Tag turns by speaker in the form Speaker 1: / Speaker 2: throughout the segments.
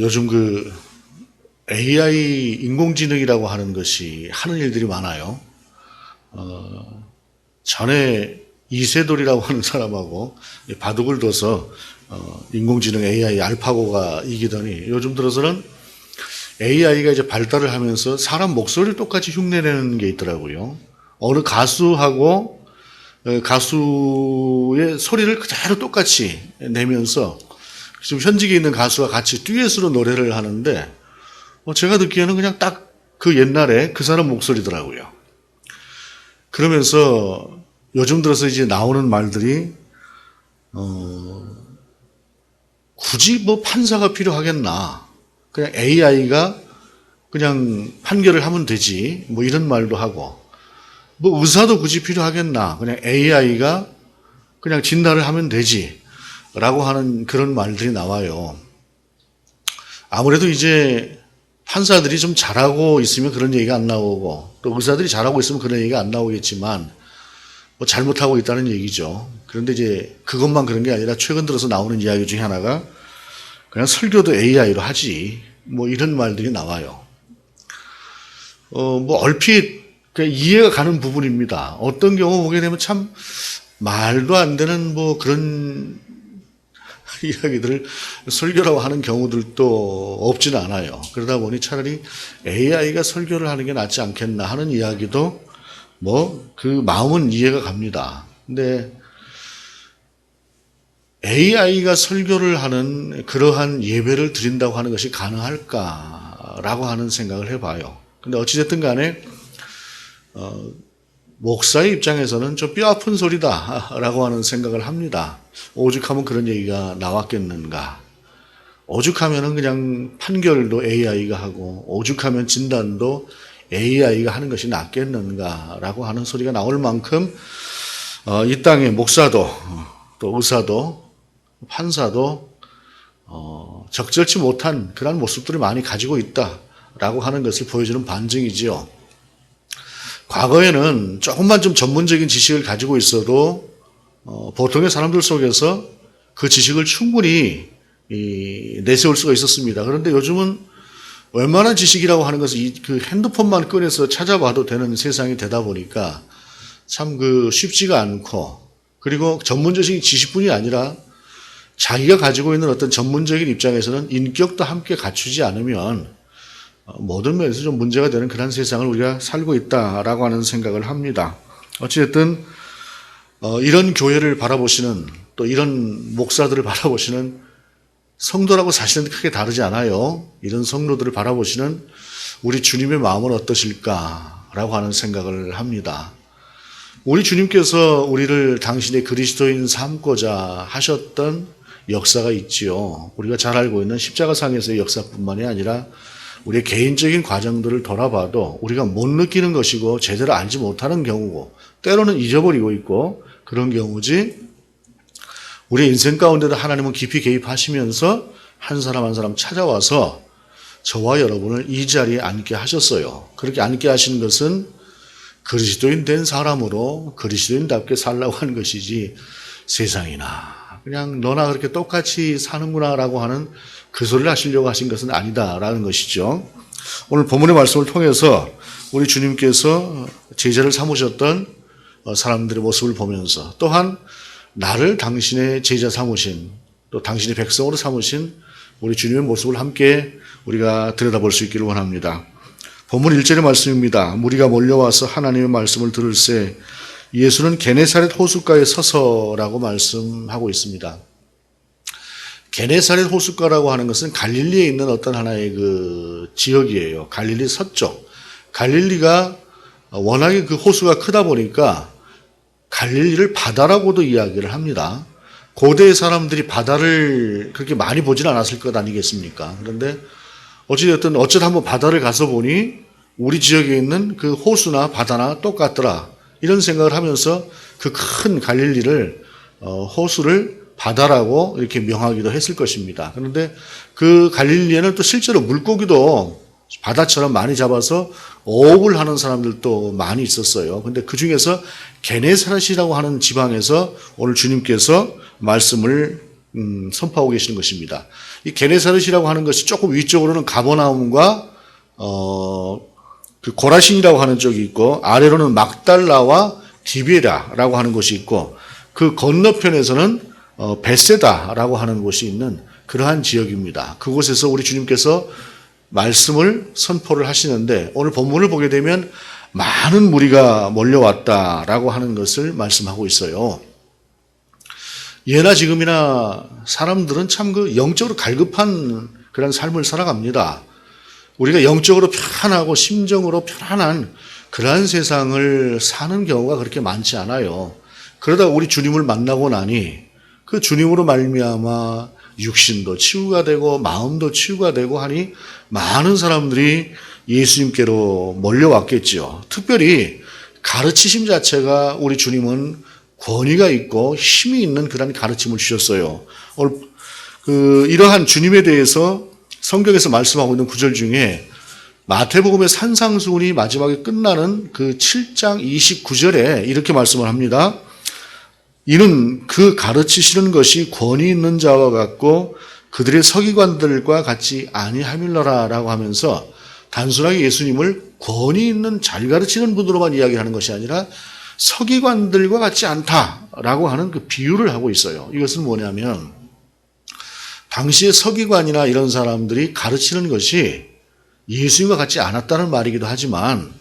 Speaker 1: 요즘 그 AI 인공지능이라고 하는 것이 하는 일들이 많아요. 전에 이세돌이라고 하는 사람하고 바둑을 둬서 인공지능 AI 알파고가 이기더니 요즘 들어서는 AI가 이제 발달을 하면서 사람 목소리를 똑같이 흉내내는 게 있더라고요. 어느 가수하고 가수의 소리를 그대로 똑같이 내면서 지금 현직에 있는 가수와 같이 듀엣으로 노래를 하는데 제가 듣기에는 그냥 딱 그 옛날에 그 사람 목소리더라고요. 그러면서 요즘 들어서 이제 나오는 말들이 굳이 뭐 판사가 필요하겠나, 그냥 AI가 그냥 판결을 하면 되지, 뭐 이런 말도 하고, 뭐 의사도 굳이 필요하겠나, 그냥 AI가 그냥 진단을 하면 되지 라고 하는 그런 말들이 나와요. 아무래도 이제 판사들이 좀 잘하고 있으면 그런 얘기가 안 나오고, 또 의사들이 잘하고 있으면 그런 얘기가 안 나오겠지만 뭐 잘못하고 있다는 얘기죠. 그런데 이제 그것만 그런 게 아니라 최근 들어서 나오는 이야기 중에 하나가 그냥 설교도 AI로 하지, 뭐 이런 말들이 나와요. 뭐 얼핏 그냥 이해가 가는 부분입니다. 어떤 경우 보게 되면 참 말도 안 되는 뭐 그런 이야기들을 설교라고 하는 경우들도 없지는 않아요. 그러다 보니 차라리 AI가 설교를 하는 게 낫지 않겠나 하는 이야기도 뭐 그 마음은 이해가 갑니다. 근데 AI가 설교를 하는 그러한 예배를 드린다고 하는 것이 가능할까라고 하는 생각을 해봐요. 근데 어찌됐든 간에 목사의 입장에서는 좀 뼈아픈 소리다라고 하는 생각을 합니다. 오죽하면 그런 얘기가 나왔겠는가. 오죽하면은 그냥 판결도 AI가 하고 오죽하면 진단도 AI가 하는 것이 낫겠는가라고 하는 소리가 나올 만큼 이 땅의 목사도 또 의사도 판사도 적절치 못한 그런 모습들을 많이 가지고 있다라고 하는 것을 보여주는 반증이지요. 과거에는 조금만 좀 전문적인 지식을 가지고 있어도 보통의 사람들 속에서 그 지식을 충분히 내세울 수가 있었습니다. 그런데 요즘은 웬만한 지식이라고 하는 것은 그 핸드폰만 꺼내서 찾아봐도 되는 세상이 되다 보니까 참 쉽지가 않고, 그리고 전문적인 지식뿐이 아니라 자기가 가지고 있는 어떤 전문적인 입장에서는 인격도 함께 갖추지 않으면 모든 면에서 좀 문제가 되는 그런 세상을 우리가 살고 있다라고 하는 생각을 합니다. 어찌됐든 이런 교회를 바라보시는, 또 이런 목사들을 바라보시는 성도라고 사실은 크게 다르지 않아요. 이런 성도들을 바라보시는 우리 주님의 마음은 어떠실까라고 하는 생각을 합니다. 우리 주님께서 우리를 당신의 그리스도인 삼고자 하셨던 역사가 있지요. 우리가 잘 알고 있는 십자가상에서의 역사뿐만이 아니라 우리의 개인적인 과정들을 돌아봐도 우리가 못 느끼는 것이고 제대로 알지 못하는 경우고 때로는 잊어버리고 있고 그런 경우지, 우리 인생 가운데도 하나님은 깊이 개입하시면서 한 사람 한 사람 찾아와서 저와 여러분을 이 자리에 앉게 하셨어요. 그렇게 앉게 하시는 것은 그리스도인 된 사람으로 그리스도인답게 살라고 하는 것이지, 세상이나 그냥 너나 그렇게 똑같이 사는구나라고 하는 그 소리를 하시려고 하신 것은 아니다라는 것이죠. 오늘 본문의 말씀을 통해서 우리 주님께서 제자를 삼으셨던 사람들의 모습을 보면서, 또한 나를 당신의 제자 삼으신, 또 당신의 백성으로 삼으신 우리 주님의 모습을 함께 우리가 들여다볼 수 있기를 원합니다. 본문 1절의 말씀입니다. 무리가 몰려와서 하나님의 말씀을 들을새 예수는 게네사렛 호숫가에 서서라고 말씀하고 있습니다. 게네사렛 호숫가라고 하는 것은 갈릴리에 있는 어떤 하나의 그 지역이에요. 갈릴리 서쪽. 갈릴리가 워낙에 그 호수가 크다 보니까 갈릴리를 바다라고도 이야기를 합니다. 고대의 사람들이 바다를 그렇게 많이 보진 않았을 것 아니겠습니까? 그런데 어찌됐든 한번 바다를 가서 보니 우리 지역에 있는 그 호수나 바다나 똑같더라, 이런 생각을 하면서 그 큰 갈릴리를 호수를 바다라고 이렇게 명하기도 했을 것입니다. 그런데 그 갈릴리에는 또 실제로 물고기도 바다처럼 많이 잡아서 어업을 하는 사람들도 많이 있었어요. 근데 그 중에서 게네사렛이라고 하는 지방에서 오늘 주님께서 말씀을 선포하고 계시는 것입니다. 이 게네사렛이라고 하는 것이 조금 위쪽으로는 가버나움과 그 고라신이라고 하는 쪽이 있고, 아래로는 막달라와 디베라라고 하는 곳이 있고, 그 건너편에서는 베세다라고 하는 곳이 있는 그러한 지역입니다. 그곳에서 우리 주님께서 말씀을 선포를 하시는데, 오늘 본문을 보게 되면 많은 무리가 몰려왔다라고 하는 것을 말씀하고 있어요. 예나 지금이나 사람들은 참 그 영적으로 갈급한 그런 삶을 살아갑니다. 우리가 영적으로 편하고 심정으로 편안한 그러한 세상을 사는 경우가 그렇게 많지 않아요. 그러다가 우리 주님을 만나고 나니 그 주님으로 말미암아 육신도 치유가 되고 마음도 치유가 되고 하니 많은 사람들이 예수님께로 몰려왔겠죠. 특별히 가르치심 자체가 우리 주님은 권위가 있고 힘이 있는 그런 가르침을 주셨어요. 이러한 주님에 대해서 성경에서 말씀하고 있는 구절 중에 마태복음의 산상수훈이 마지막에 끝나는 그 7장 29절에 이렇게 말씀을 합니다. 이는 그 가르치시는 것이 권위 있는 자와 같고 그들의 서기관들과 같이 아니하밀러라 라고 하면서 단순하게 예수님을 권위 있는 잘 가르치는 분으로만 이야기하는 것이 아니라 서기관들과 같지 않다라고 하는 그 비유를 하고 있어요. 이것은 뭐냐면 당시의 서기관이나 이런 사람들이 가르치는 것이 예수님과 같지 않았다는 말이기도 하지만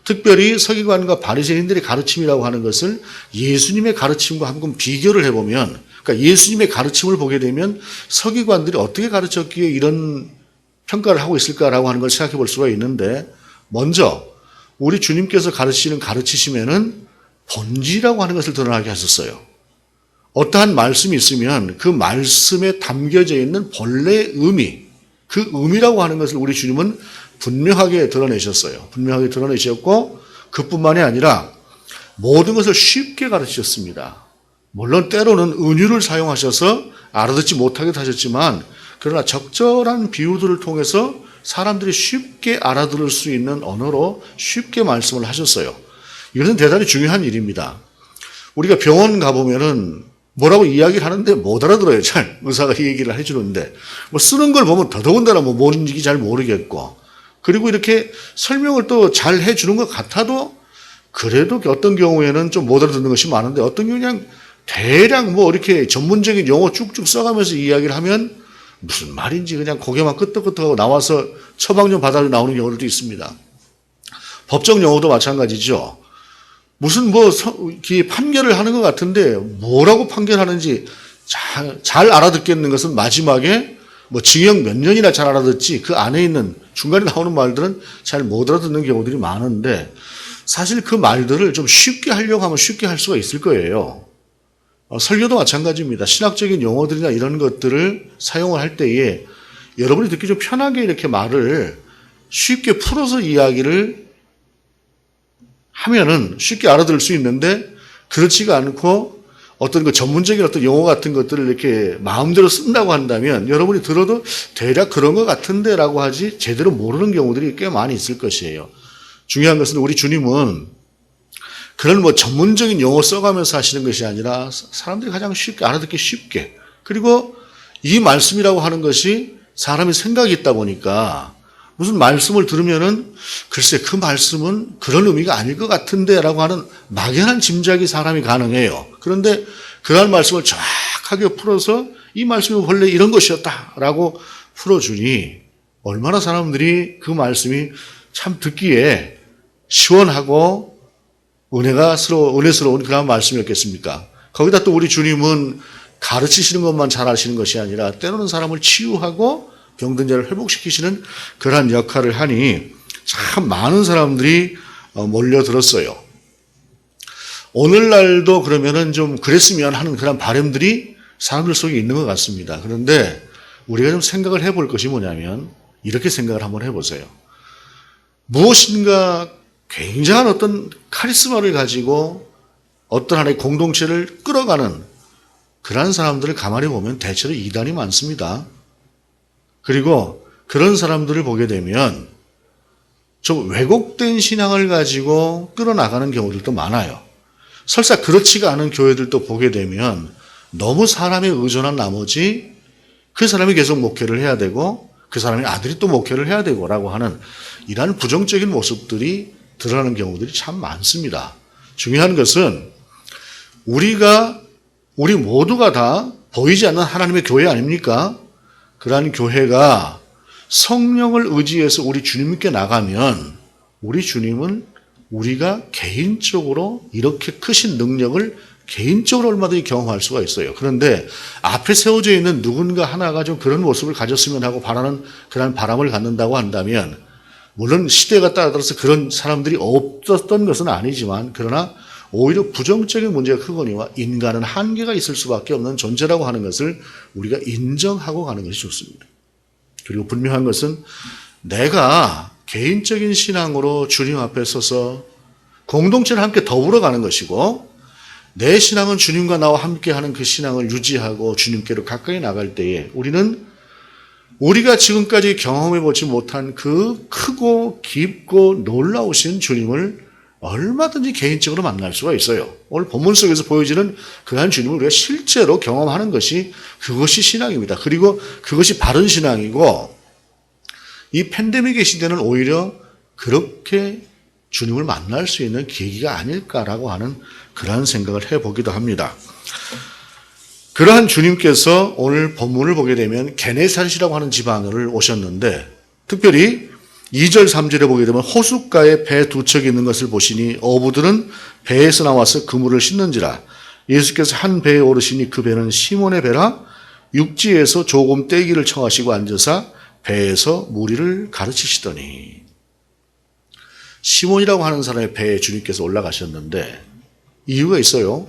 Speaker 1: 특별히 서기관과 바리새인들의 가르침이라고 하는 것을 예수님의 가르침과 한번 비교를 해보면, 그러니까 예수님의 가르침을 보게 되면 서기관들이 어떻게 가르쳤기에 이런 평가를 하고 있을까라고 하는 걸 생각해 볼 수가 있는데, 먼저 우리 주님께서 가르치시는 가르치심에는 본질이라고 하는 것을 드러나게 하셨어요. 어떠한 말씀이 있으면 그 말씀에 담겨져 있는 본래의 의미, 그 의미라고 하는 것을 우리 주님은 분명하게 드러내셨어요. 분명하게 드러내셨고 그뿐만이 아니라 모든 것을 쉽게 가르치셨습니다. 물론 때로는 은유를 사용하셔서 알아듣지 못하게 하셨지만 그러나 적절한 비유들을 통해서 사람들이 쉽게 알아들을 수 있는 언어로 쉽게 말씀을 하셨어요. 이것은 대단히 중요한 일입니다. 우리가 병원 가보면은 뭐라고 이야기를 하는데 못 알아들어요. 잘 의사가 이 얘기를 해주는데 쓰는 걸 보면 더더군다나 뭔지 잘 모르겠고, 그리고 이렇게 설명을 또 잘 해주는 것 같아도 그래도 어떤 경우에는 좀 못 알아듣는 것이 많은데 어떤 경우는 그냥 대략 이렇게 전문적인 용어 쭉쭉 써가면서 이야기를 하면 무슨 말인지 그냥 고개만 끄덕끄덕하고 나와서 처방 좀 받아서 나오는 경우도 있습니다. 법적 용어도 마찬가지죠. 무슨 판결을 하는 것 같은데 뭐라고 판결하는지 잘 알아듣겠는 것은 마지막에 징역 몇 년이나 잘 알아듣지 그 안에 있는 중간에 나오는 말들은 잘 못 알아듣는 경우들이 많은데, 사실 그 말들을 좀 쉽게 하려고 하면 쉽게 할 수가 있을 거예요. 설교도 마찬가지입니다. 신학적인 용어들이나 이런 것들을 사용을 할 때에 여러분이 듣기 좀 편하게 이렇게 말을 쉽게 풀어서 이야기를 하면은 쉽게 알아들을 수 있는데, 그렇지가 않고 어떤 그 전문적인 어떤 용어 같은 것들을 이렇게 마음대로 쓴다고 한다면 여러분이 들어도 대략 그런 것 같은데 라고 하지 제대로 모르는 경우들이 꽤 많이 있을 것이에요. 중요한 것은 우리 주님은 그런 전문적인 용어 써가면서 하시는 것이 아니라 사람들이 가장 쉽게 알아듣기 쉽게, 그리고 이 말씀이라고 하는 것이 사람이 생각이 있다 보니까 무슨 말씀을 들으면은 글쎄 그 말씀은 그런 의미가 아닐 것 같은데 라고 하는 막연한 짐작이 사람이 가능해요. 그런데 그런 말씀을 정확하게 풀어서 이 말씀이 원래 이런 것이었다 라고 풀어주니 얼마나 사람들이 그 말씀이 참 듣기에 시원하고 은혜스러운 그런 말씀이었겠습니까? 거기다 또 우리 주님은 가르치시는 것만 잘 하시는 것이 아니라 때로는 사람을 치유하고 병든 자를 회복시키시는 그러한 역할을 하니 참 많은 사람들이 몰려들었어요. 오늘날도 그러면은 좀 그랬으면 하는 그런 바람들이 사람들 속에 있는 것 같습니다. 그런데 우리가 좀 생각을 해볼 것이 뭐냐면 이렇게 생각을 한번 해보세요. 무엇인가 굉장한 어떤 카리스마를 가지고 어떤 하나의 공동체를 끌어가는 그런 사람들을 가만히 보면 대체로 이단이 많습니다. 그리고 그런 사람들을 보게 되면 좀 왜곡된 신앙을 가지고 끌어나가는 경우들도 많아요. 설사 그렇지가 않은 교회들도 보게 되면 너무 사람에 의존한 나머지 그 사람이 계속 목회를 해야 되고 그 사람의 아들이 또 목회를 해야 되고라고 하는 이러한 부정적인 모습들이 드러나는 경우들이 참 많습니다. 중요한 것은 우리 모두가 다 보이지 않는 하나님의 교회 아닙니까? 그러한 교회가 성령을 의지해서 우리 주님께 나가면 우리 주님은 우리가 개인적으로 이렇게 크신 능력을 개인적으로 얼마든지 경험할 수가 있어요. 그런데 앞에 세워져 있는 누군가 하나가 좀 그런 모습을 가졌으면 하고 바라는 그런 바람을 갖는다고 한다면 물론 시대가 따라서 그런 사람들이 없었던 것은 아니지만 그러나 오히려 부정적인 문제가 크거니와 인간은 한계가 있을 수밖에 없는 존재라고 하는 것을 우리가 인정하고 가는 것이 좋습니다. 그리고 분명한 것은 내가 개인적인 신앙으로 주님 앞에 서서 공동체를 함께 더불어 가는 것이고 내 신앙은 주님과 나와 함께하는 그 신앙을 유지하고 주님께로 가까이 나갈 때에 우리는 우리가 지금까지 경험해보지 못한 그 크고 깊고 놀라우신 주님을 얼마든지 개인적으로 만날 수가 있어요. 오늘 본문 속에서 보여지는 그한 주님을 우리가 실제로 경험하는 것이 그것이 신앙입니다. 그리고 그것이 바른 신앙이고 이 팬데믹의 시대는 오히려 그렇게 주님을 만날 수 있는 계기가 아닐까라고 하는 그러한 생각을 해보기도 합니다. 그러한 주님께서 오늘 본문을 보게 되면 게네사렛이라고 하는 지방을 오셨는데 특별히 2절 3절에 보게 되면 호숫가에 배 두 척이 있는 것을 보시니 어부들은 배에서 나와서 그물을 씻는지라 예수께서 한 배에 오르시니 그 배는 시몬의 배라 육지에서 조금 떼기를 청하시고 앉으사 배에서 무리를 가르치시더니 시몬이라고 하는 사람의 배에 주님께서 올라가셨는데 이유가 있어요.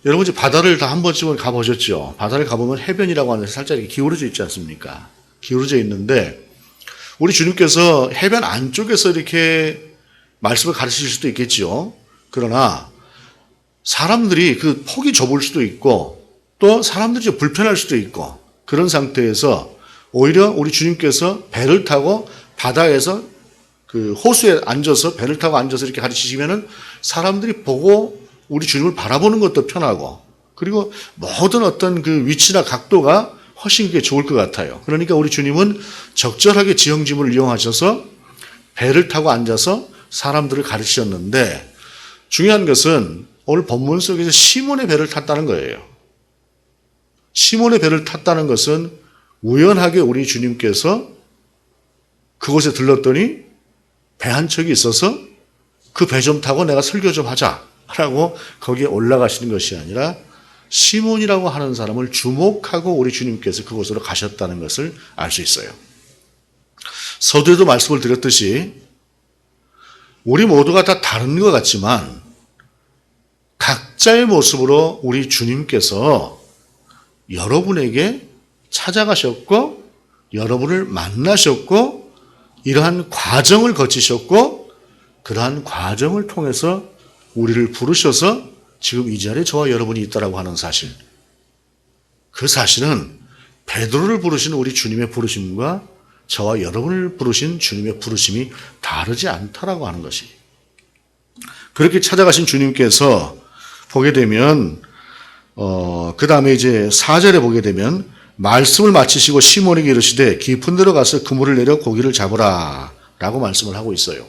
Speaker 1: 여러분 이제 바다를 다 한 번쯤은 가보셨죠. 바다를 가보면 해변이라고 하는 살짝 이렇게 기울어져 있지 않습니까? 기울어져 있는데 우리 주님께서 해변 안쪽에서 이렇게 말씀을 가르치실 수도 있겠죠. 그러나 사람들이 그 폭이 좁을 수도 있고 또 사람들이 불편할 수도 있고 그런 상태에서 오히려 우리 주님께서 배를 타고 바다에서 그 호수에 앉아서 배를 타고 앉아서 이렇게 가르치시면은 사람들이 보고 우리 주님을 바라보는 것도 편하고 그리고 모든 어떤 그 위치나 각도가 훨씬 그게 좋을 것 같아요. 그러니까 우리 주님은 적절하게 지형지물을 이용하셔서 배를 타고 앉아서 사람들을 가르치셨는데 중요한 것은 오늘 본문 속에서 시몬의 배를 탔다는 거예요. 시몬의 배를 탔다는 것은 우연하게 우리 주님께서 그곳에 들렀더니 배 한 척이 있어서 그 배 좀 타고 내가 설교 좀 하자라고 거기에 올라가시는 것이 아니라 시몬이라고 하는 사람을 주목하고 우리 주님께서 그곳으로 가셨다는 것을 알 수 있어요. 서두에도 말씀을 드렸듯이 우리 모두가 다 다른 것 같지만 각자의 모습으로 우리 주님께서 여러분에게 찾아가셨고 여러분을 만나셨고 이러한 과정을 거치셨고 그러한 과정을 통해서 우리를 부르셔서 지금 이 자리에 저와 여러분이 있다라고 하는 사실. 그 사실은 베드로를 부르신 우리 주님의 부르심과 저와 여러분을 부르신 주님의 부르심이 다르지 않다라고 하는 것이. 그렇게 찾아가신 주님께서 보게 되면 그 다음에 이제 4절에 보게 되면 말씀을 마치시고 시몬에게 이르시되 깊은 데로 가서 그물을 내려 고기를 잡으라 라고 말씀을 하고 있어요.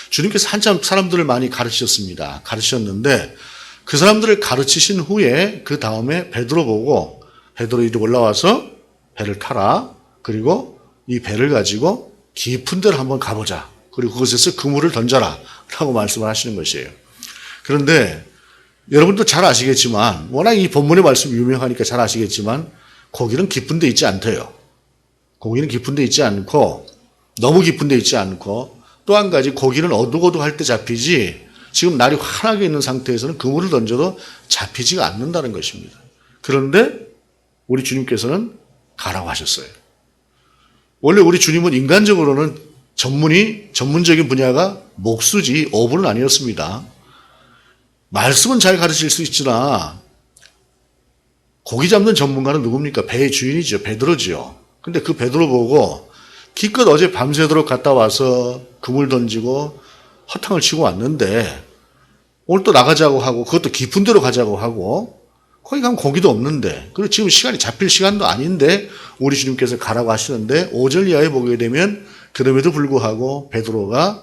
Speaker 1: 주님께서 한참 사람들을 많이 가르치셨습니다. 가르치셨는데 그 사람들을 가르치신 후에 그 다음에 베드로 보고 베드로 이리 올라와서 배를 타라. 그리고 이 배를 가지고 깊은 데로 한번 가보자. 그리고 그곳에서 그물을 던져라 라고 말씀을 하시는 것이에요. 그런데 여러분도 잘 아시겠지만 워낙 이 본문의 말씀이 유명하니까 잘 아시겠지만 고기는 깊은 데 있지 않대요. 고기는 깊은 데 있지 않고 너무 깊은 데 있지 않고 또 한 가지 고기는 어둑어둑할 때 잡히지 지금 날이 환하게 있는 상태에서는 그물을 던져도 잡히지가 않는다는 것입니다. 그런데 우리 주님께서는 가라고 하셨어요. 원래 우리 주님은 인간적으로는 전문적인 분야가 목수지 어부는 아니었습니다. 말씀은 잘 가르칠 수 있으나 고기 잡는 전문가는 누굽니까? 배의 주인이죠. 베드로지요. 근데 그 베드로 보고 기껏 어제 밤새도록 갔다 와서 그물 던지고 허탕을 치고 왔는데 오늘 또 나가자고 하고 그것도 깊은 데로 가자고 하고 거기 가면 고기도 없는데, 그리고 지금 시간이 잡힐 시간도 아닌데 우리 주님께서 가라고 하시는데 5절 이하에 보게 되면 그럼에도 불구하고 베드로가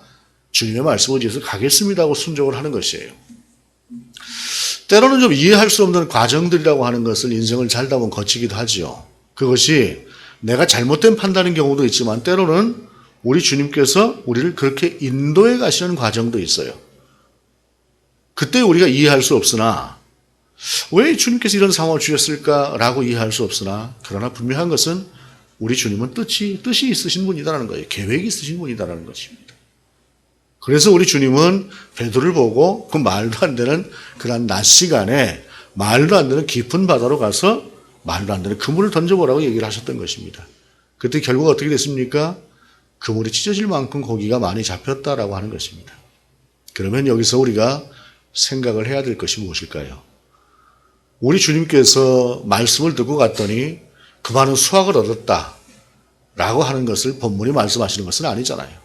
Speaker 1: 주님의 말씀을 위해서 가겠습니다 하고 순종을 하는 것이에요. 때로는 좀 이해할 수 없는 과정들이라고 하는 것을 인생을 살다 보면 거치기도 하지요. 그것이 내가 잘못된 판단인 경우도 있지만 때로는 우리 주님께서 우리를 그렇게 인도해 가시는 과정도 있어요. 그때 우리가 이해할 수 없으나 왜 주님께서 이런 상황을 주셨을까라고 이해할 수 없으나 그러나 분명한 것은 우리 주님은 뜻이 있으신 분이다라는 거예요. 계획이 있으신 분이다라는 것입니다. 그래서 우리 주님은 베드로를 보고 그 말도 안 되는 그런 낮 시간에 말도 안 되는 깊은 바다로 가서 말도 안 되는 그물을 던져보라고 얘기를 하셨던 것입니다. 그때 결국 어떻게 됐습니까? 그물이 찢어질 만큼 고기가 많이 잡혔다라고 하는 것입니다. 그러면 여기서 우리가 생각을 해야 될 것이 무엇일까요? 우리 주님께서 말씀을 듣고 갔더니 그 많은 수확을 얻었다라고 하는 것을 본문이 말씀하시는 것은 아니잖아요.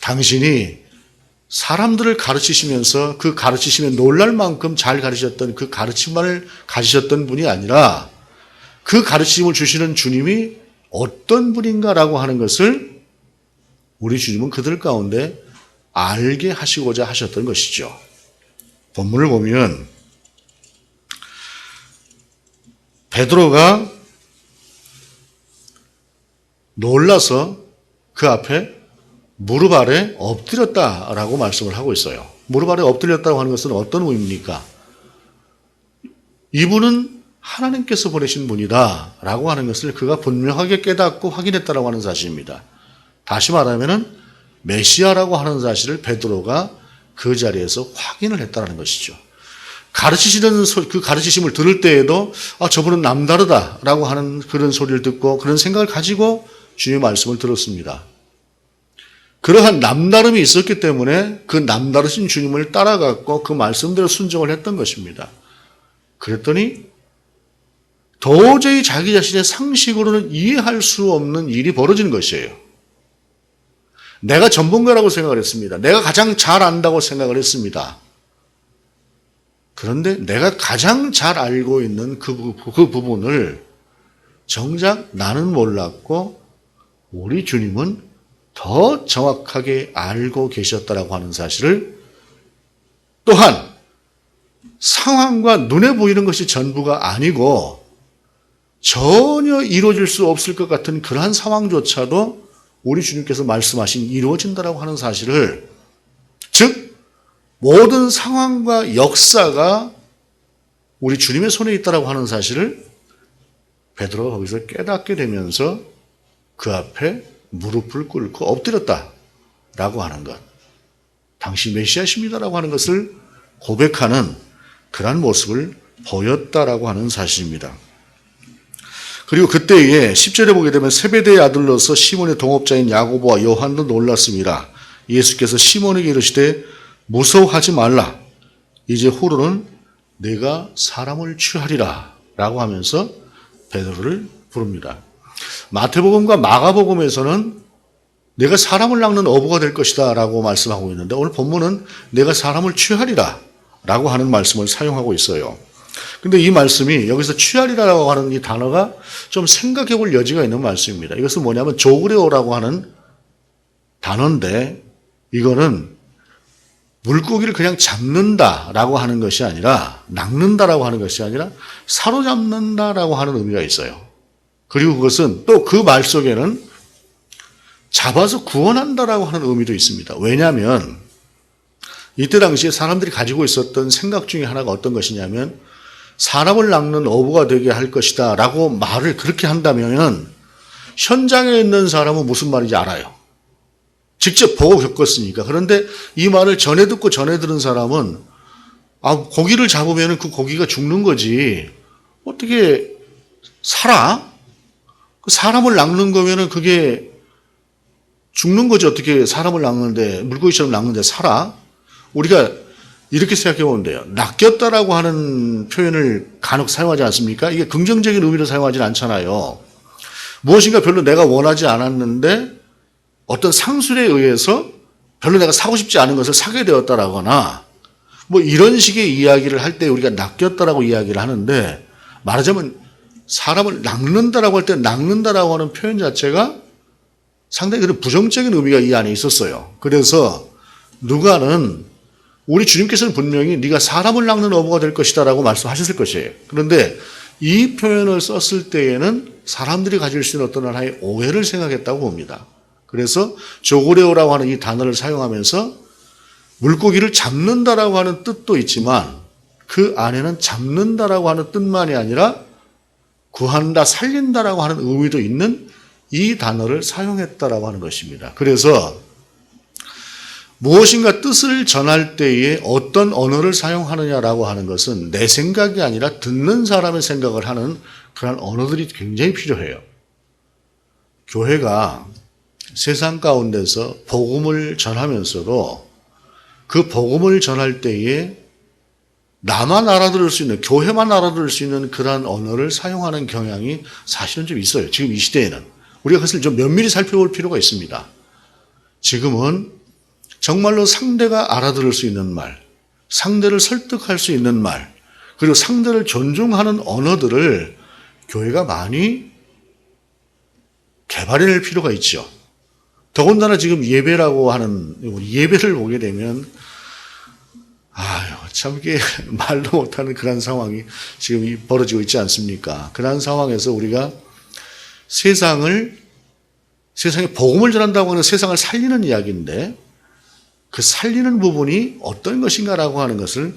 Speaker 1: 당신이 사람들을 가르치시면서 그 가르치심에 놀랄 만큼 잘 가르치셨던 그 가르침만을 가지셨던 분이 아니라 그 가르침을 주시는 주님이 어떤 분인가라고 하는 것을 우리 주님은 그들 가운데 알게 하시고자 하셨던 것이죠. 본문을 보면 베드로가 놀라서 그 앞에 무릎 아래 엎드렸다라고 말씀을 하고 있어요. 무릎 아래 엎드렸다고 하는 것은 어떤 의미입니까? 이분은 하나님께서 보내신 분이다라고 하는 것을 그가 분명하게 깨닫고 확인했다라고 하는 사실입니다. 다시 말하면은 메시아라고 하는 사실을 베드로가 그 자리에서 확인을 했다라는 것이죠. 가르치시는 그 가르치심을 들을 때에도 저분은 남다르다라고 하는 그런 소리를 듣고 그런 생각을 가지고 주님의 말씀을 들었습니다. 그러한 남다름이 있었기 때문에 그 남다르신 주님을 따라갔고 그 말씀대로 순종을 했던 것입니다. 그랬더니 도저히 자기 자신의 상식으로는 이해할 수 없는 일이 벌어진 것이에요. 내가 전문가라고 생각을 했습니다. 내가 가장 잘 안다고 생각을 했습니다. 그런데 내가 가장 잘 알고 있는 그 부분을 정작 나는 몰랐고 우리 주님은 더 정확하게 알고 계셨다라고 하는 사실을 또한 상황과 눈에 보이는 것이 전부가 아니고 전혀 이루어질 수 없을 것 같은 그러한 상황조차도 우리 주님께서 말씀하신 이루어진다라고 하는 사실을 즉 모든 상황과 역사가 우리 주님의 손에 있다라고 하는 사실을 베드로가 거기서 깨닫게 되면서 그 앞에 무릎을 꿇고 엎드렸다라고 하는 것. 당시 메시아십니다라고 하는 것을 고백하는 그러한 모습을 보였다라고 하는 사실입니다. 그리고 그때에 10절에 보게 되면 세베대의 아들로서 시몬의 동업자인 야고보와 요한도 놀랐습니다. 예수께서 시몬에게 이르시되 무서워하지 말라. 이제 후로는 내가 사람을 취하리라 라고 하면서 베드로를 부릅니다. 마태복음과 마가복음에서는 내가 사람을 낚는 어부가 될 것이다 라고 말씀하고 있는데 오늘 본문은 내가 사람을 취하리라 라고 하는 말씀을 사용하고 있어요. 근데 이 말씀이 여기서 취하리라고 하는 이 단어가 좀 생각해 볼 여지가 있는 말씀입니다. 이것은 뭐냐면 조그레오라고 하는 단어인데 이거는 물고기를 그냥 잡는다라고 하는 것이 아니라 낚는다라고 하는 것이 아니라 사로잡는다라고 하는 의미가 있어요. 그리고 그것은 또 그 말 속에는 잡아서 구원한다라고 하는 의미도 있습니다. 왜냐하면 이때 당시에 사람들이 가지고 있었던 생각 중에 하나가 어떤 것이냐면 사람을 낚는 어부가 되게 할 것이다 라고 말을 그렇게 한다면 현장에 있는 사람은 무슨 말인지 알아요. 직접 보고 겪었으니까. 그런데 이 말을 전해 듣고 전해 들은 사람은 고기를 잡으면 그 고기가 죽는 거지 어떻게 살아? 사람을 낚는 거면은 그게 죽는 거지 어떻게 사람을 낚는데 물고기처럼 낚는데 살아? 우리가 이렇게 생각해 보면 돼요. 낚였다라고 하는 표현을 간혹 사용하지 않습니까? 이게 긍정적인 의미로 사용하지는 않잖아요. 무엇인가 별로 내가 원하지 않았는데 어떤 상술에 의해서 별로 내가 사고 싶지 않은 것을 사게 되었다라거나 뭐 이런 식의 이야기를 할 때 우리가 낚였다라고 이야기를 하는데, 말하자면 사람을 낚는다라고 할 때 낚는다라고 하는 표현 자체가 상당히 그런 부정적인 의미가 이 안에 있었어요. 그래서 누가는 우리 주님께서는 분명히 네가 사람을 낚는 어부가 될 것이다라고 말씀하셨을 것이에요. 그런데 이 표현을 썼을 때에는 사람들이 가질 수 있는 어떤 하나의 오해를 생각했다고 봅니다. 그래서 조고레오라고 하는 이 단어를 사용하면서 물고기를 잡는다라고 하는 뜻도 있지만 그 안에는 잡는다라고 하는 뜻만이 아니라 구한다, 살린다라고 하는 의미도 있는 이 단어를 사용했다라고 하는 것입니다. 그래서 무엇인가 뜻을 전할 때에 어떤 언어를 사용하느냐라고 하는 것은 내 생각이 아니라 듣는 사람의 생각을 하는 그런 언어들이 굉장히 필요해요. 교회가 세상 가운데서 복음을 전하면서도 그 복음을 전할 때에 나만 알아들을 수 있는, 교회만 알아들을 수 있는 그러한 언어를 사용하는 경향이 사실은 좀 있어요. 지금 이 시대에는. 우리가 그것을 좀 면밀히 살펴볼 필요가 있습니다. 지금은 정말로 상대가 알아들을 수 있는 말, 상대를 설득할 수 있는 말, 그리고 상대를 존중하는 언어들을 교회가 많이 개발해낼 필요가 있죠. 더군다나 지금 예배라고 하는, 예배를 보게 되면 참 이게 말도 못하는 그런 상황이 지금 벌어지고 있지 않습니까? 그런 상황에서 우리가 세상에 복음을 전한다고 하는 세상을 살리는 이야기인데 그 살리는 부분이 어떤 것인가라고 하는 것을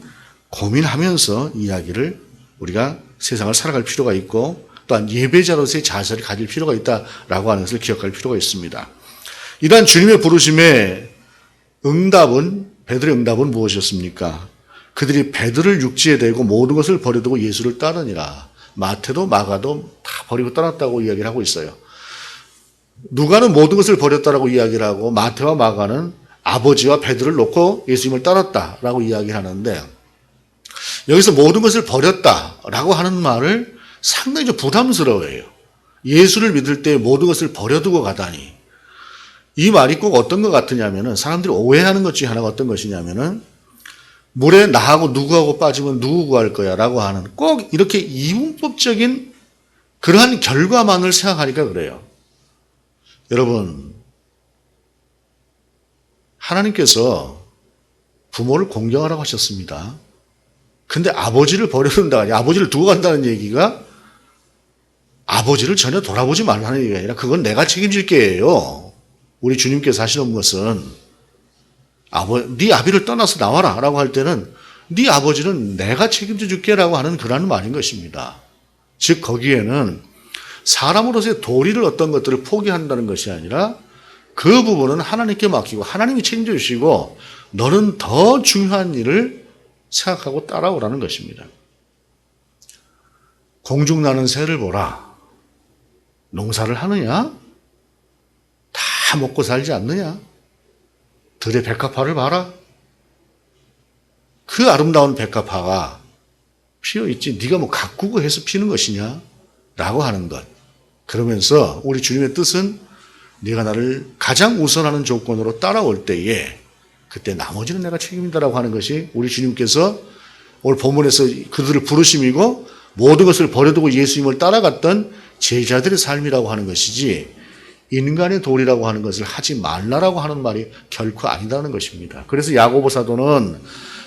Speaker 1: 고민하면서 이야기를 우리가 세상을 살아갈 필요가 있고 또한 예배자로서의 자세를 가질 필요가 있다라고 하는 것을 기억할 필요가 있습니다. 이러한 주님의 부르심의 베드로의 응답은 무엇이었습니까? 그들이 베드로를 육지에 대고 모든 것을 버려두고 예수를 따르니라. 마태도 마가도 다 버리고 떠났다고 이야기를 하고 있어요. 누가는 모든 것을 버렸다라고 이야기를 하고 마태와 마가는 아버지와 베드로를 놓고 예수님을 따랐다라고 이야기를 하는데 여기서 모든 것을 버렸다라고 하는 말을 상당히 좀 부담스러워해요. 예수를 믿을 때 모든 것을 버려두고 가다니. 이 말이 꼭 어떤 것 같으냐면은 사람들이 오해하는 것 중에 하나가 어떤 것이냐면은 물에 나하고 누구하고 빠지면 누구 구할 거야 라고 하는 꼭 이렇게 이분법적인 그러한 결과만을 생각하니까 그래요. 여러분, 하나님께서 부모를 공경하라고 하셨습니다. 근데 아버지를 버려둔다, 아버지를 두고 간다는 얘기가 아버지를 전혀 돌아보지 말라는 얘기가 아니라 그건 내가 책임질게예요. 우리 주님께서 하시는 것은 네 아비를 떠나서 나와라 라고 할 때는 네 아버지는 내가 책임져 줄게 라고 하는 그런 말인 것입니다. 즉 거기에는 사람으로서의 도리를 어떤 것들을 포기한다는 것이 아니라 그 부분은 하나님께 맡기고 하나님이 책임져 주시고 너는 더 중요한 일을 생각하고 따라오라는 것입니다. 공중나는 새를 보라. 농사를 하느냐? 다 먹고 살지 않느냐? 들의 백합화를 봐라. 그 아름다운 백합화가 피어있지 네가 뭐 가꾸고 해서 피는 것이냐? 라고 하는 것. 그러면서 우리 주님의 뜻은 네가 나를 가장 우선하는 조건으로 따라올 때에 그때 나머지는 내가 책임진다라고 하는 것이 우리 주님께서 오늘 본문에서 그들을 부르심이고 모든 것을 버려두고 예수님을 따라갔던 제자들의 삶이라고 하는 것이지 인간의 도리라고 하는 것을 하지 말라라고 하는 말이 결코 아니다는 것입니다. 그래서 야고보 사도는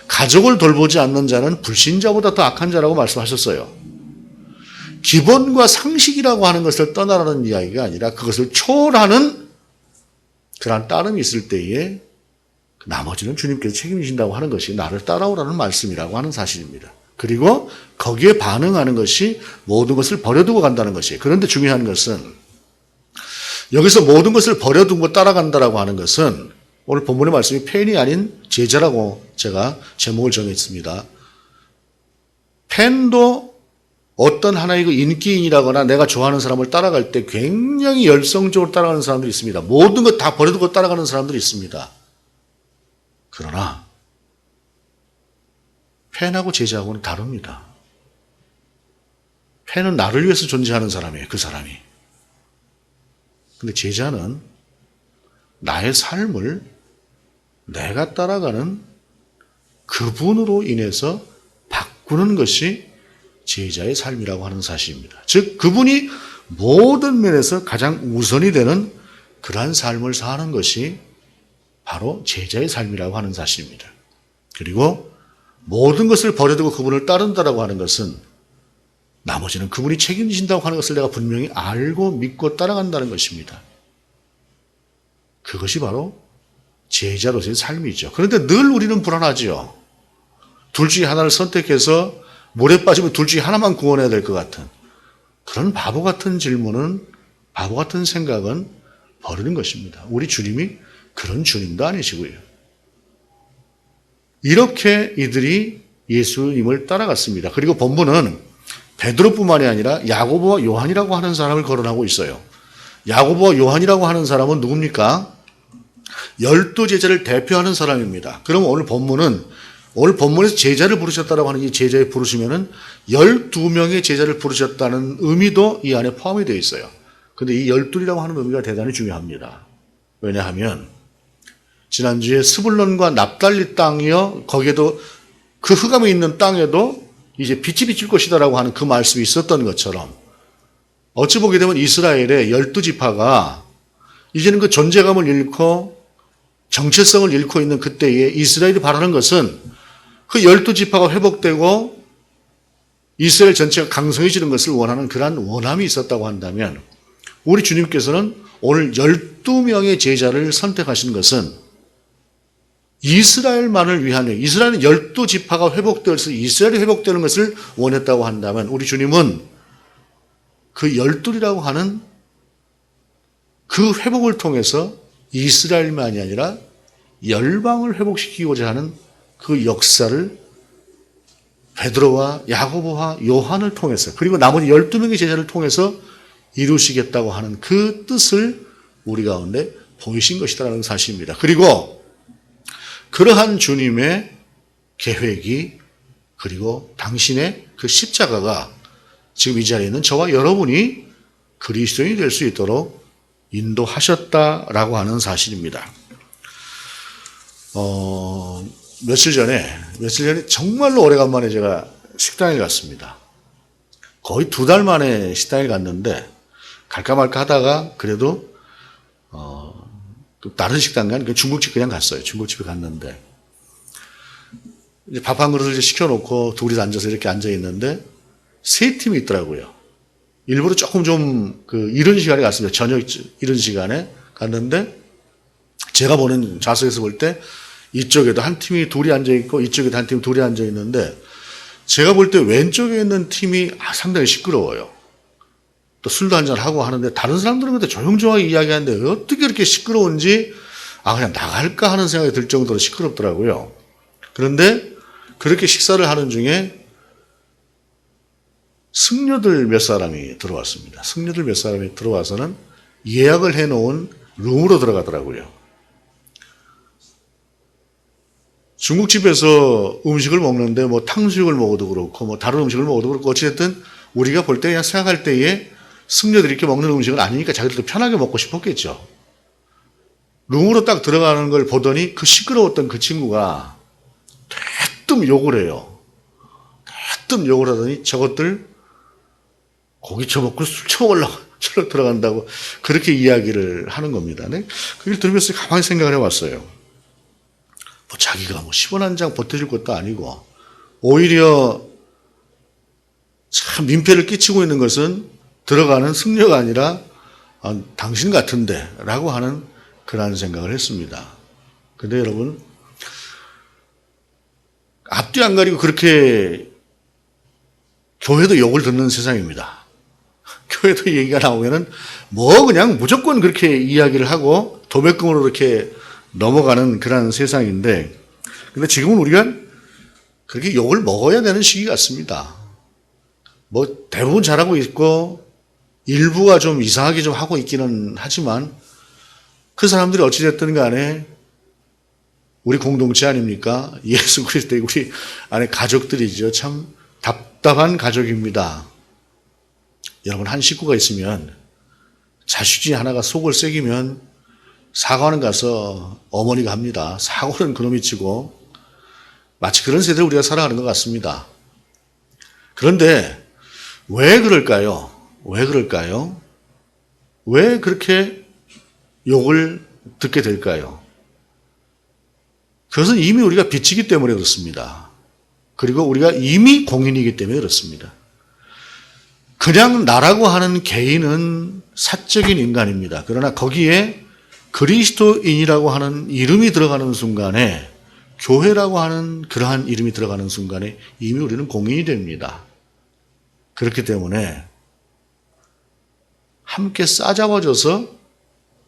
Speaker 1: 가족을 돌보지 않는 자는 불신자보다 더 악한 자라고 말씀하셨어요. 기본과 상식이라고 하는 것을 떠나라는 이야기가 아니라 그것을 초월하는 그러한 따름이 있을 때에 나머지는 주님께서 책임지신다고 하는 것이 나를 따라오라는 말씀이라고 하는 사실입니다. 그리고 거기에 반응하는 것이 모든 것을 버려두고 간다는 것이에요. 그런데 중요한 것은 여기서 모든 것을 버려두고 따라간다라고 하는 것은 오늘 본문의 말씀이 팬이 아닌 제자라고 제가 제목을 정했습니다. 팬도 어떤 하나의 그 인기인이라거나 내가 좋아하는 사람을 따라갈 때 굉장히 열성적으로 따라가는 사람들이 있습니다. 모든 것 다 버려두고 따라가는 사람들이 있습니다. 그러나 팬하고 제자하고는 다릅니다. 팬은 나를 위해서 존재하는 사람이에요. 그 사람이. 근데 제자는 나의 삶을 내가 따라가는 그분으로 인해서 바꾸는 것이 제자의 삶이라고 하는 사실입니다. 즉 그분이 모든 면에서 가장 우선이 되는 그러한 삶을 사는 것이 바로 제자의 삶이라고 하는 사실입니다. 그리고 모든 것을 버려두고 그분을 따른다라고 하는 것은 나머지는 그분이 책임지신다고 하는 것을 내가 분명히 알고 믿고 따라간다는 것입니다. 그것이 바로 제자로서의 삶이죠. 그런데 늘 우리는 불안하지요. 둘 중에 하나를 선택해서 물에 빠지면 둘 중에 하나만 구원해야 될 것 같은 그런 바보 같은 질문은, 바보 같은 생각은 버리는 것입니다. 우리 주님이 그런 주님도 아니시고요. 이렇게 이들이 예수님을 따라갔습니다. 그리고 본문은 베드로뿐만이 아니라 야고보와 요한이라고 하는 사람을 거론하고 있어요. 야고보와 요한이라고 하는 사람은 누굽니까? 12제자를 대표하는 사람입니다. 그럼 오늘 본문에서 제자를 부르셨다라고 하는 이 제자에 부르시면은 12명의 제자를 부르셨다는 의미도 이 안에 포함이 되어 있어요. 근데 이 12이라고 하는 의미가 대단히 중요합니다. 왜냐하면 지난주에 스불론과 납달리 땅이요, 거기에도 그 흑암이 있는 땅에도 이제 빛이 비칠 것이다라고 하는 그 말씀이 있었던 것처럼 어찌 보게 되면 이스라엘의 12지파가 이제는 그 존재감을 잃고 정체성을 잃고 있는 그때에 이스라엘이 바라는 것은 그 12지파가 회복되고 이스라엘 전체가 강성해지는 것을 원하는 그러한 원함이 있었다고 한다면 우리 주님께서는 오늘 12명의 제자를 선택하신 것은 이스라엘만을 위한, 이스라엘은 12지파가 회복되어서 이스라엘이 회복되는 것을 원했다고 한다면 우리 주님은 그 12이라고 하는 그 회복을 통해서 이스라엘만이 아니라 열방을 회복시키고자 하는 그 역사를 베드로와 야고보와 요한을 통해서 그리고 나머지 12명의 제자를 통해서 이루시겠다고 하는 그 뜻을 우리 가운데 보이신 것이라는 사실입니다. 그리고 그러한 주님의 계획이 그리고 당신의 그 십자가가 지금 이 자리에 있는 저와 여러분이 그리스도인이 될 수 있도록 인도하셨다라고 하는 사실입니다. 며칠 전에 정말로 오래간만에 제가 식당에 갔습니다. 거의 2달 만에 식당에 갔는데 갈까 말까 하다가 그래도 다른 식당 중국집 그냥 갔어요. 중국집에 갔는데 이제 밥 한 그릇을 시켜놓고 둘이 앉아서 이렇게 앉아 있는데 3팀이 있더라고요. 일부러 조금 좀 이른 시간에 갔습니다. 저녁 이른 시간에 갔는데 제가 보는 좌석에서 볼 때 이쪽에도 한 팀이 둘이 앉아 있고 이쪽에도 한 팀이 둘이 앉아 있는데 제가 볼 때 왼쪽에 있는 팀이 상당히 시끄러워요. 또 술도 한잔 하고 하는데 다른 사람들은 근데 조용조용하게 이야기하는데 어떻게 이렇게 시끄러운지 그냥 나갈까 하는 생각이 들 정도로 시끄럽더라고요. 그런데 그렇게 식사를 하는 중에 승려들 몇 사람이 들어왔습니다. 승려들 몇 사람이 들어와서는 예약을 해놓은 룸으로 들어가더라고요. 중국집에서 음식을 먹는데 뭐 탕수육을 먹어도 그렇고 뭐 다른 음식을 먹어도 그렇고 어찌됐든 우리가 볼 때 그냥 생각할 때에 승려들이 이렇게 먹는 음식은 아니니까 자기들도 편하게 먹고 싶었겠죠. 룸으로 딱 들어가는 걸 보더니 그 시끄러웠던 그 친구가 대뜸 욕을 해요. 대뜸 욕을 하더니 저것들 고기 쳐먹고 술 쳐먹으려고 저러 들어간다고 그렇게 이야기를 하는 겁니다. 네? 그걸 들으면서 가만히 생각을 해봤어요. 뭐 자기가 10원 한 장 보태줄 것도 아니고 오히려 참 민폐를 끼치고 있는 것은 들어가는 승려가 아니라 당신 같은데 라고 하는 그런 생각을 했습니다. 근데 여러분 앞뒤 안 가리고 그렇게 교회도 욕을 듣는 세상입니다. 교회도 얘기가 나오면은 그냥 무조건 그렇게 이야기를 하고 도매금으로 이렇게 넘어가는 그런 세상인데 근데 지금은 우리가 그렇게 욕을 먹어야 되는 시기 같습니다. 대부분 잘하고 있고 일부가 좀 이상하게 좀 하고 있기는 하지만 그 사람들이 어찌됐든 간에 우리 공동체 아닙니까? 예수 그리스도의 우리 안에 가족들이죠. 참 답답한 가족입니다. 여러분 한 식구가 있으면 자식 중에 하나가 속을 새기면 사과는 가서 어머니가 합니다. 사고는 그놈이 치고 마치 그런 세대를 우리가 살아가는 것 같습니다. 그런데 왜 그럴까요? 왜 그럴까요? 왜 그렇게 욕을 듣게 될까요? 그것은 이미 우리가 빚이기 때문에 그렇습니다. 그리고 우리가 이미 공인이기 때문에 그렇습니다. 그냥 나라고 하는 개인은 사적인 인간입니다. 그러나 거기에 그리스도인이라고 하는 이름이 들어가는 순간에, 교회라고 하는 그러한 이름이 들어가는 순간에 이미 우리는 공인이 됩니다. 그렇기 때문에 함께 싸잡아져서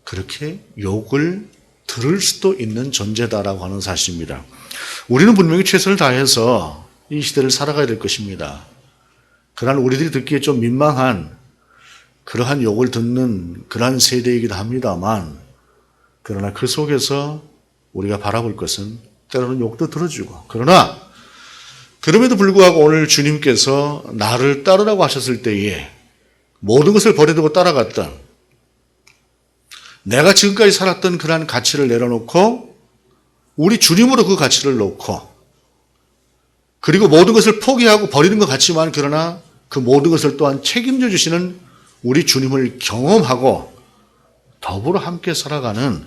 Speaker 1: 그렇게 욕을 들을 수도 있는 존재다라고 하는 사실입니다. 우리는 분명히 최선을 다해서 이 시대를 살아가야 될 것입니다. 그러나 우리들이 듣기에 좀 민망한 그러한 욕을 듣는 그러한 세대이기도 합니다만, 그러나 그 속에서 우리가 바라볼 것은 때로는 욕도 들어주고, 그러나 그럼에도 불구하고 오늘 주님께서 나를 따르라고 하셨을 때에 모든 것을 버려두고 따라갔던, 내가 지금까지 살았던 그러한 가치를 내려놓고 우리 주님으로 그 가치를 놓고, 그리고 모든 것을 포기하고 버리는 것 같지만 그러나 그 모든 것을 또한 책임져 주시는 우리 주님을 경험하고 더불어 함께 살아가는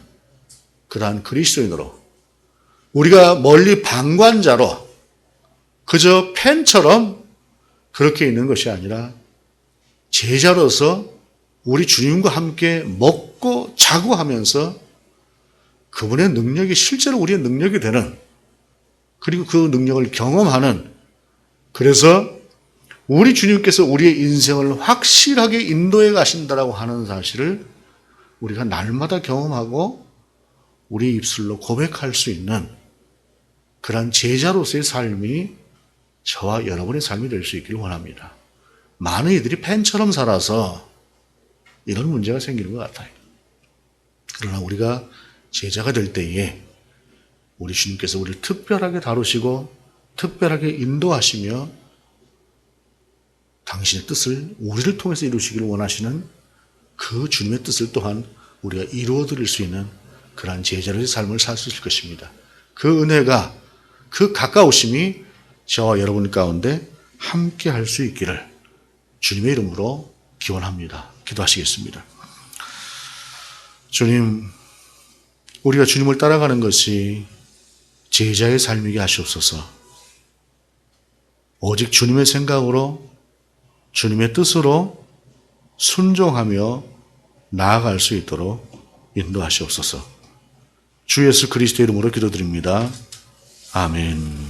Speaker 1: 그러한 그리스도인으로, 우리가 멀리 방관자로 그저 팬처럼 그렇게 있는 것이 아니라 제자로서 우리 주님과 함께 먹고 자고 하면서 그분의 능력이 실제로 우리의 능력이 되는, 그리고 그 능력을 경험하는, 그래서 우리 주님께서 우리의 인생을 확실하게 인도해 가신다라고 하는 사실을 우리가 날마다 경험하고 우리 입술로 고백할 수 있는 그러한 제자로서의 삶이 저와 여러분의 삶이 될 수 있기를 원합니다. 많은 이들이 팬처럼 살아서 이런 문제가 생기는 것 같아요. 그러나 우리가 제자가 될 때에 우리 주님께서 우리를 특별하게 다루시고 특별하게 인도하시며 당신의 뜻을 우리를 통해서 이루시기를 원하시는 그 주님의 뜻을 또한 우리가 이루어드릴 수 있는 그러한 제자로의 삶을 살 수 있을 것입니다. 그 은혜가, 그 가까우심이 저와 여러분 가운데 함께 할 수 있기를 주님의 이름으로 기원합니다. 기도하시겠습니다. 주님, 우리가 주님을 따라가는 것이 제자의 삶이게 하시옵소서. 오직 주님의 생각으로, 주님의 뜻으로 순종하며 나아갈 수 있도록 인도하시옵소서. 주 예수 그리스도의 이름으로 기도드립니다. 아멘.